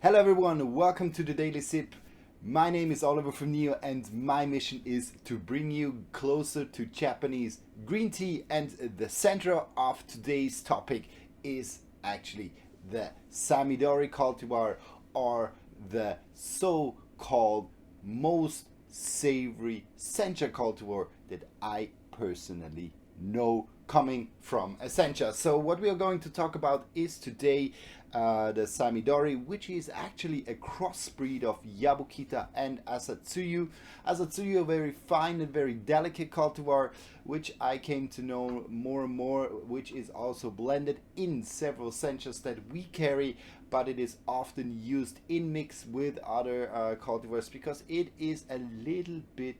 Hello everyone, welcome to the Daily Sip. My name is Oliver from Neo and my mission is to bring you closer to Japanese green tea, and the center of today's topic is actually the Saemidori cultivar, or the so-called most savory Sencha cultivar that I personally know, coming from a Sencha. So what we are going to talk about is today the Saemidori, which is actually a crossbreed of Yabukita and Asatsuyu. Asatsuyu, a very fine and very delicate cultivar, which I came to know more and more, which is also blended in several Senchas that we carry, but it is often used in mix with other cultivars because it is a little bit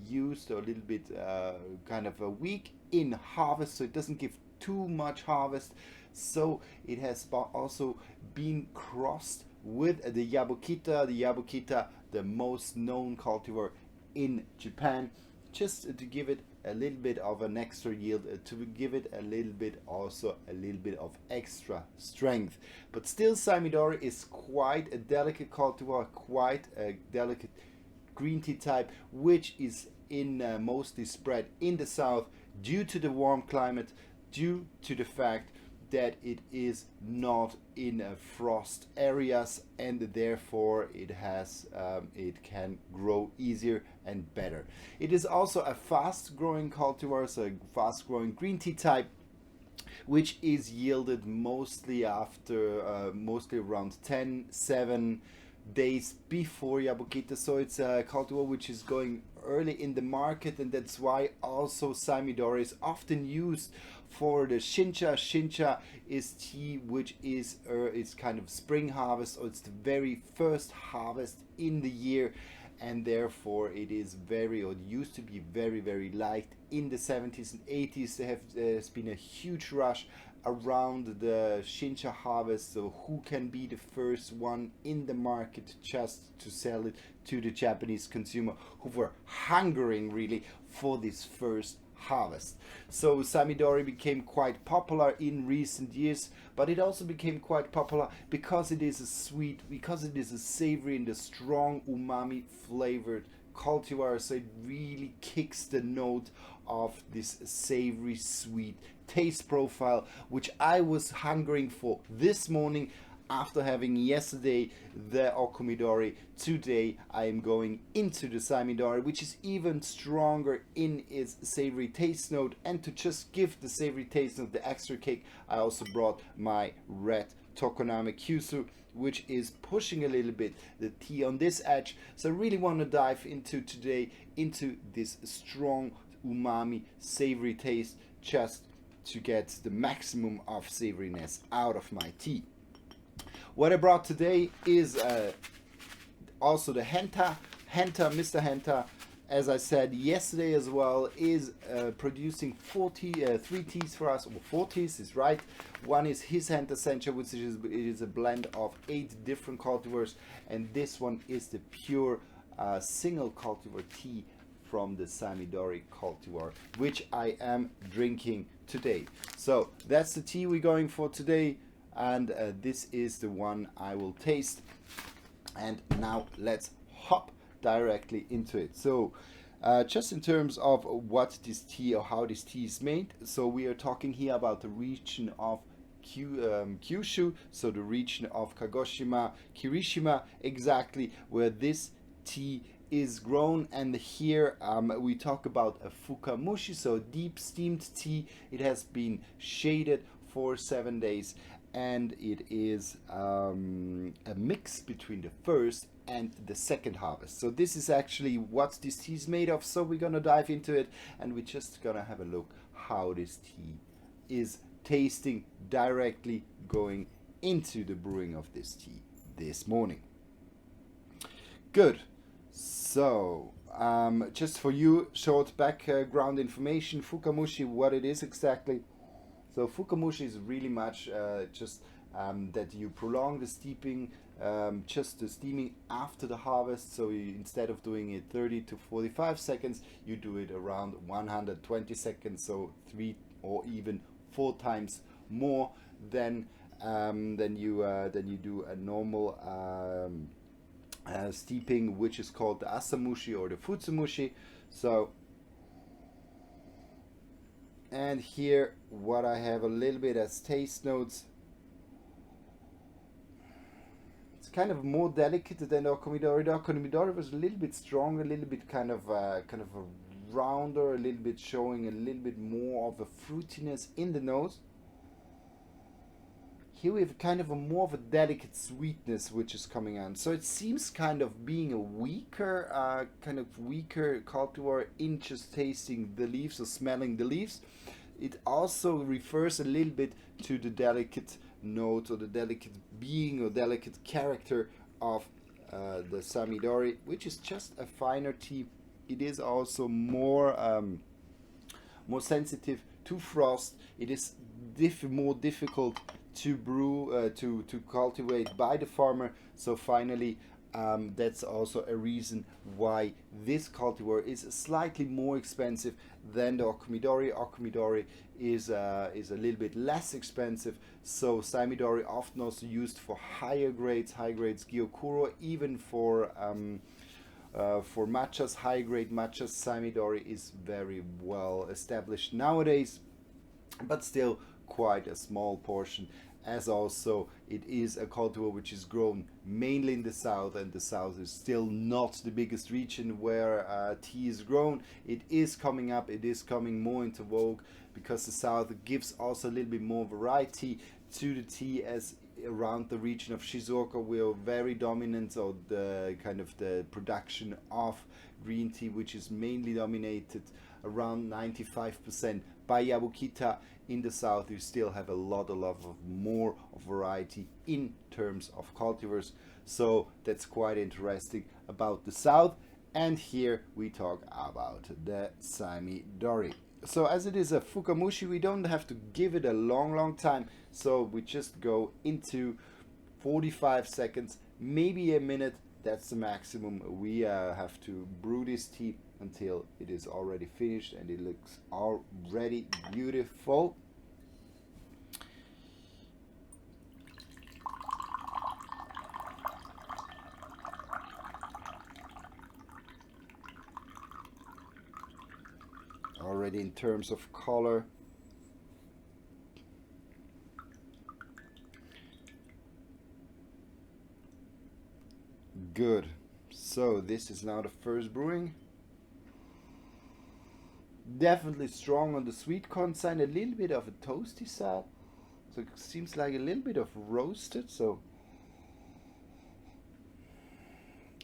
used, or a little bit kind of a weak in harvest, so it doesn't give too much harvest. So it has also been crossed with the Yabukita, the most known cultivar in Japan, just to give it a little bit of an extra yield, to give it a little bit of extra strength. But still, Saemidori is quite a delicate cultivar, quite a delicate green tea type, which is mostly spread in the south due to the warm climate, due to the fact that it is not in frost areas, and therefore it can grow easier and better. It is also a fast growing cultivar, so a fast growing green tea type, which is yielded mostly around 7 days before Yabukita. So it's a cultivar which is going early in the market, and that's why also Saemidori is often used for the Sencha. Sencha is tea which is kind of spring harvest, or it's the very first harvest in the year, and therefore it is it used to be very liked in the 70s and 80s. There's been a huge rush around the Sencha harvest, so who can be the first one in the market just to sell it to the Japanese consumer, who were hungering really for this first harvest. So Saemidori became quite popular in recent years, but it also became quite popular because it is a savory and a strong umami flavored cultivar. So it really kicks the note of this savory sweet taste profile, which I was hungering for this morning after having yesterday the Okumidori. Today I am going into the Saemidori, which is even stronger in its savory taste note. And to just give the savory taste note the extra kick, I also brought my red Tokoname Kyusu, which is pushing a little bit the tea on this edge. So I really want to dive into this strong umami savory taste, just to get the maximum of savoriness out of my tea. What I brought today is also the Henta. Mr. Henta, as I said yesterday as well, is producing 3 teas for us. Well, 4 teas is right. One is his Henta Sencha, which is a blend of 8 different cultivars, and this one is the pure single cultivar tea from the Saemidori cultivar, which I am drinking today. So that's the tea we're going for today, and this is the one I will taste. And now let's hop directly into it. So just in terms of what this tea, or how this tea is made, so we are talking here about the region of Kyushu, so the region of Kagoshima, Kirishima, exactly where this tea is grown. And here we talk about a fukamushi, so deep steamed tea. It has been shaded for 7 days, and it is a mix between the first and the second harvest. So this is actually what this tea is made of. So we're gonna dive into it, and we're just gonna have a look how this tea is tasting directly going into the brewing of this tea this morning. Good. So just for you, short background information, fukamushi, what it is exactly. So fukamushi is really much just that you prolong the steeping, just the steaming after the harvest. So instead of doing it 30 to 45 seconds, you do it around 120 seconds, so 3 or even 4 times more than Then you do a normal steeping, which is called the asamushi or the futsumushi. So, and here what I have a little bit as taste notes. It's kind of more delicate than the Okomidori. The Okomidori was a little bit stronger, a little bit kind of a rounder, a little bit showing a little bit more of a fruitiness in the nose. Here we have kind of a more of a delicate sweetness which is coming on. So it seems kind of being a weaker cultivar in just tasting the leaves or smelling the leaves. It also refers a little bit to the delicate note or the delicate being or delicate character of the Saemidori, which is just a finer tea. It is also more sensitive to frost. It is more difficult to brew, to cultivate by the farmer. So finally, that's also a reason why this cultivar is slightly more expensive than the Okomidori. Okomidori is a little bit less expensive. So Saemidori often also used for higher grades Gyokuro, even for matchas, high grade matchas. Saemidori is very well established nowadays, but still quite a small portion, as also it is a cultivar which is grown mainly in the south, and the south is still not the biggest region where tea is grown. It is coming up, it is coming more into vogue, because the south gives also a little bit more variety to the tea, as around the region of Shizuoka we are very dominant of the kind of the production of green tea, which is mainly dominated around 95% by Yabukita. In the south you still have a lot of more variety in terms of cultivars, so that's quite interesting about the south. And here we talk about the Saemidori. So as it is a fukamushi, we don't have to give it a long time, so we just go into 45 seconds, maybe a minute. That's the maximum we have to brew this tea until it is already finished and it looks already beautiful. Already in terms of color. Good. So this is now the first brewing. Definitely strong on the sweet content, a little bit of a toasty side. So it seems like a little bit of roasted, so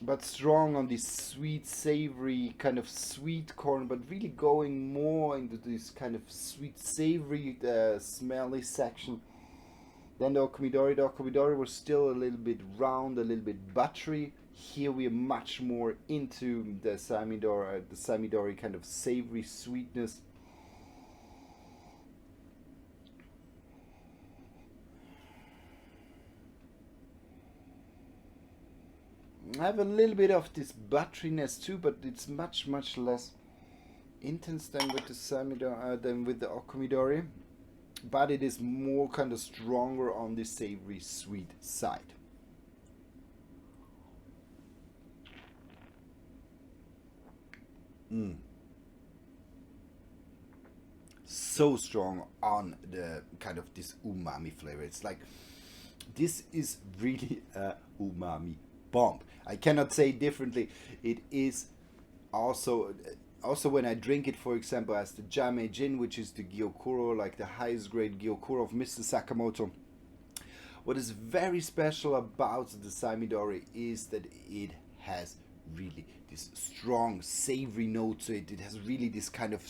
but strong on this sweet, savory, kind of sweet corn, but really going more into this kind of sweet, savory, smelly section. Then the Okomidori was still a little bit round, a little bit buttery. Here we are much more into the Saemidori kind of savory sweetness. I have a little bit of this butteriness too, but it's much less intense than with the Saemidori, than with the Okomidori. But it is more kind of stronger on the savory sweet side. So strong on the kind of this umami flavor. It's like, this is really a umami bomb. I cannot say differently. It is also when I drink it, for example, as the Meijin, which is the Gyokuro, like the highest grade Gyokuro of Mr. Sakamoto. What is very special about the Saemidori is that it has really this strong savory note to it. It has really this kind of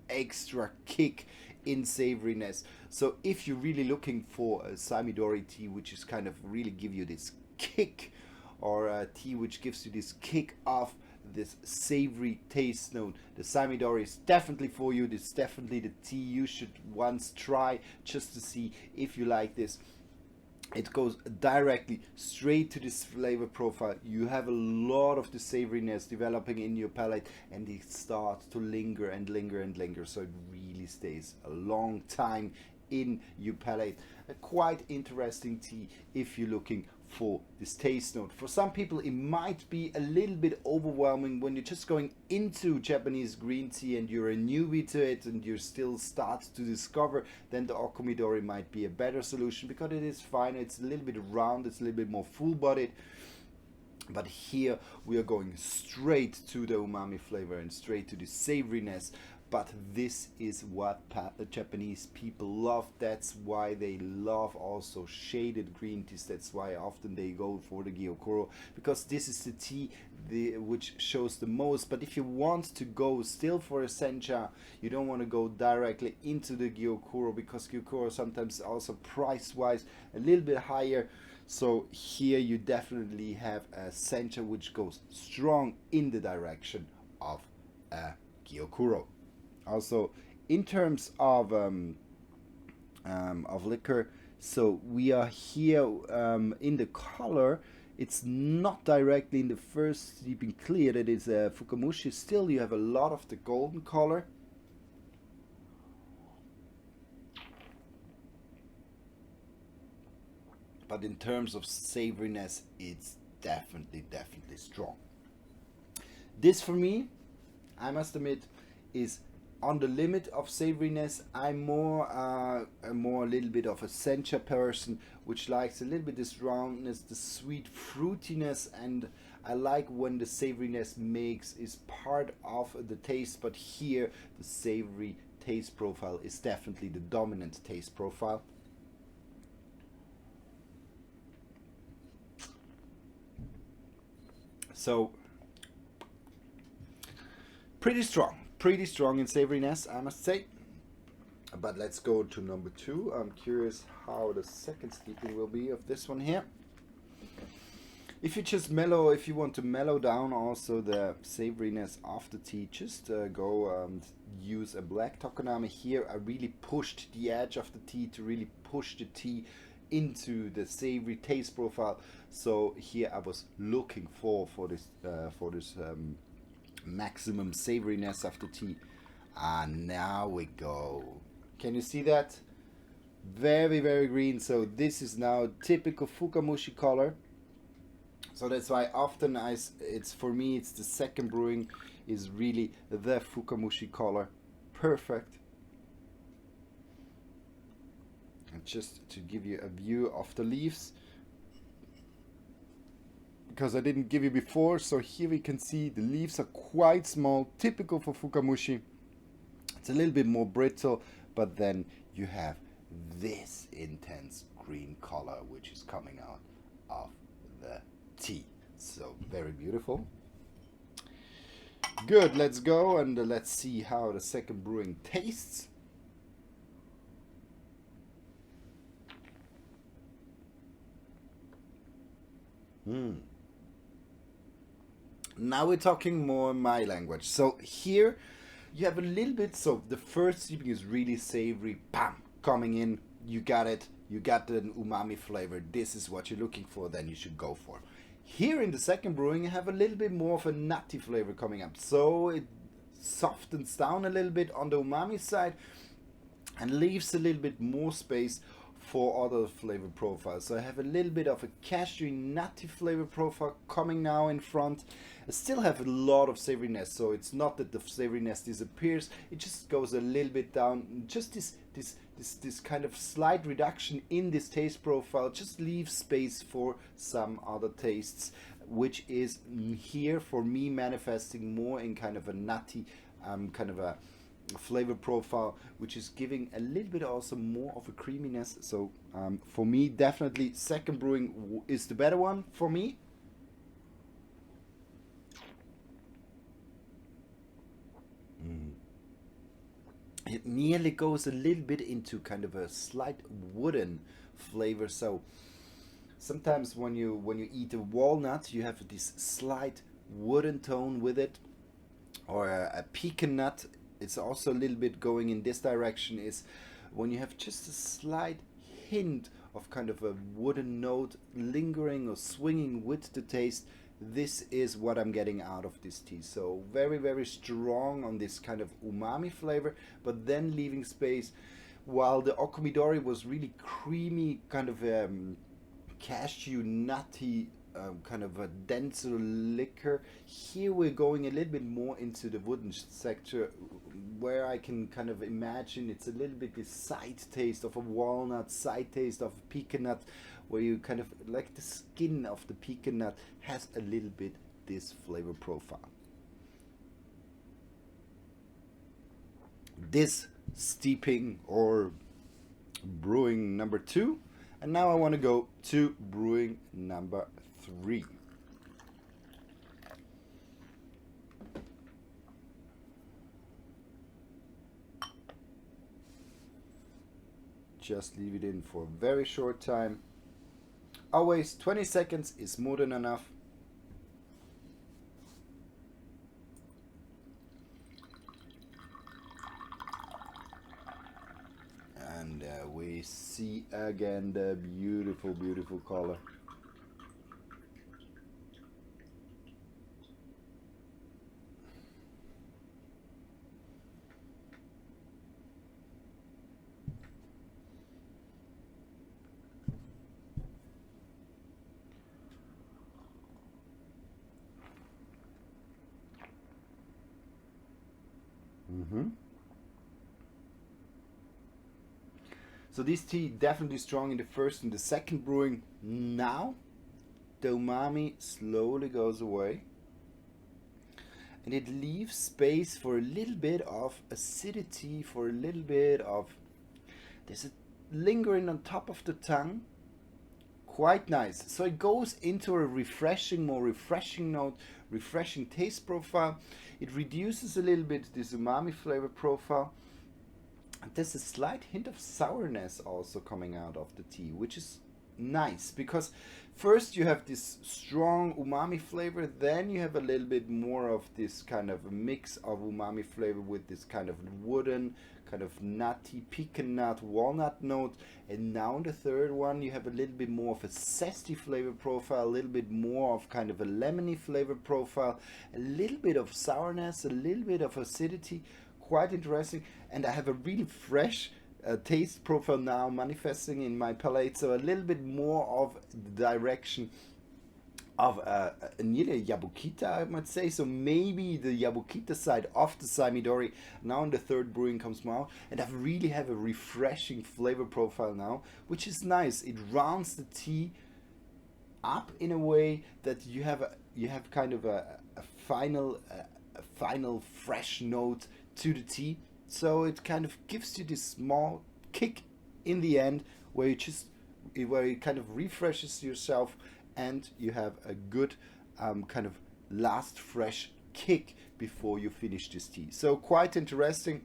extra kick in savoriness. So if you're really looking for a Saemidori tea which is kind of really give you this kick, or a tea which gives you this kick off this savory taste note, the Saemidori is definitely for you. This is definitely the tea you should once try, just to see if you like this. It goes directly straight to this flavor profile. You have a lot of the savoriness developing in your palate, and it starts to linger and linger and linger, so it really stays a long time in your palate. A quite interesting tea if you're looking for this taste note. For some people it might be a little bit overwhelming when you're just going into Japanese green tea and you're a newbie to it and you still start to discover, then the Okumidori might be a better solution because it is finer, it's a little bit round, it's a little bit more full bodied. But here we are going straight to the umami flavor and straight to the savoriness. But this is what Japanese people love. That's why they love also shaded green teas. That's why often they go for the Gyokuro, because this is the tea which shows the most. But if you want to go still for a Sencha, you don't want to go directly into the Gyokuro, because Gyokuro sometimes also price-wise a little bit higher. So here you definitely have a Sencha which goes strong in the direction of a Gyokuro. Also, in terms of liquor, so we are here in the color. It's not directly in the first steeping clear, that is Fukamushi. Still, you have a lot of the golden color. But in terms of savoriness, it's definitely strong. This for me, I must admit, is on the limit of savoriness. I'm more a little bit of a Sencha person, which likes a little bit this roundness, the sweet fruitiness, and I like when the savoriness is part of the taste. But here the savory taste profile is definitely the dominant taste profile. So pretty strong in savoriness, I must say. But let's go to number 2. I'm curious how the second steeping will be of this one here. If you want to mellow down also the savoriness of the tea, just go and use a black Tokonami. Here I really pushed the edge of the tea to really push the tea into the savory taste profile. So here I was looking for this maximum savoriness of the tea. And now we go. Can you see that? Very green. So this is now typical Fukamushi color. So that's why often it's for me, it's the second brewing is really the Fukamushi color. Perfect. And just to give you a view of the leaves, because I didn't give you before, so here we can see the leaves are quite small, typical for Fukamushi. It's a little bit more brittle, but then you have this intense green color which is coming out of the tea. So very beautiful. Good, let's go and let's see how the second brewing tastes. Now we're talking more my language. So here you have a little bit, so the first steeping is really savory, bam, coming in, you got it, you got the umami flavor, this is what you're looking for, then you should go for. Here in the second brewing you have a little bit more of a nutty flavor coming up, so it softens down a little bit on the umami side and leaves a little bit more space for other flavor profiles. So I have a little bit of a cashew nutty flavor profile coming now in front. I still have a lot of savoriness, so it's not that the savoriness disappears, it just goes a little bit down. Just this kind of slight reduction in this taste profile just leaves space for some other tastes, which is here for me manifesting more in kind of a nutty kind of a flavor profile, which is giving a little bit also more of a creaminess. So for me, definitely second brewing is the better one for me. It nearly goes a little bit into kind of a slight wooden flavor. So sometimes when you eat a walnut, you have this slight wooden tone with it, or a pecan nut. It's also a little bit going in this direction, is when you have just a slight hint of kind of a wooden note lingering or swinging with the taste. This is what I'm getting out of this tea. So very strong on this kind of umami flavor, but then leaving space while the Okomidori was really creamy, kind of cashew nutty, kind of a denser liquor. Here we're going a little bit more into the wooden sector, where I can kind of imagine it's a little bit this side taste of a walnut, side taste of a pecan nut, where you kind of like the skin of the pecan nut has a little bit this flavor profile. This steeping or brewing number 2, and now I want to go to brewing number 3. Just leave it in for a very short time. Always 20 seconds is more than enough. And we see again the beautiful, beautiful color. So this tea definitely strong in the first and the second brewing. Now the umami slowly goes away, and it leaves space for a little bit of acidity, for a little bit of, there's a lingering on top of the tongue. Quite nice. So it goes into a refreshing, more refreshing note, refreshing taste profile. It reduces a little bit this umami flavor profile. And there's a slight hint of sourness also coming out of the tea, which is nice, because first you have this strong umami flavor, then you have a little bit more of this kind of a mix of umami flavor with this kind of wooden, kind of nutty pecan nut, walnut note, and now in the third one you have a little bit more of a zesty flavor profile, a little bit more of kind of a lemony flavor profile, a little bit of sourness, a little bit of acidity. Quite interesting, and I have a really fresh taste profile now manifesting in my palate, so a little bit more of the direction of nearly a Yabukita, I might say. So maybe the Yabukita side of the Saemidori now in the third brewing comes out, and I really have a refreshing flavor profile now, which is nice. It rounds the tea up in a way that you have kind of a final fresh note to the tea, so it kind of gives you this small kick in the end where it kind of refreshes yourself, and you have a good kind of last fresh kick before you finish this tea. So quite interesting.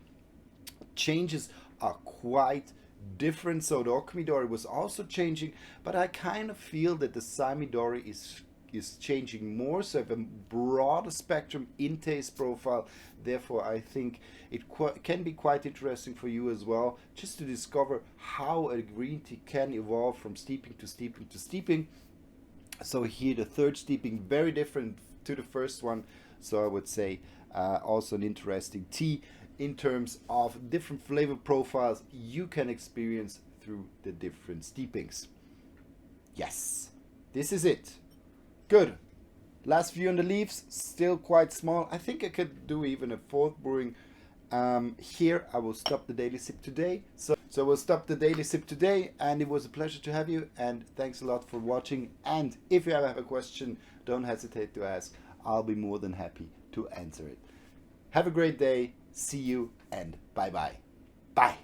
Changes are quite different. So the Okomidori was also changing, but I kind of feel that the Saemidori is changing more, so I have a broader spectrum in taste profile. Therefore I think it can be quite interesting for you as well, just to discover how a green tea can evolve from steeping to steeping to steeping. So here the third steeping very different to the first one, so I would say also an interesting tea in terms of different flavor profiles you can experience through the different steepings. Yes, this is it. Good. Last view on the leaves, still quite small. I think I could do even a fourth brewing. Here I will stop the daily sip today. So we'll stop the daily sip today, and it was a pleasure to have you, and thanks a lot for watching. And if you ever have a question, don't hesitate to ask. I'll be more than happy to answer it. Have a great day. See you, and bye-bye. Bye.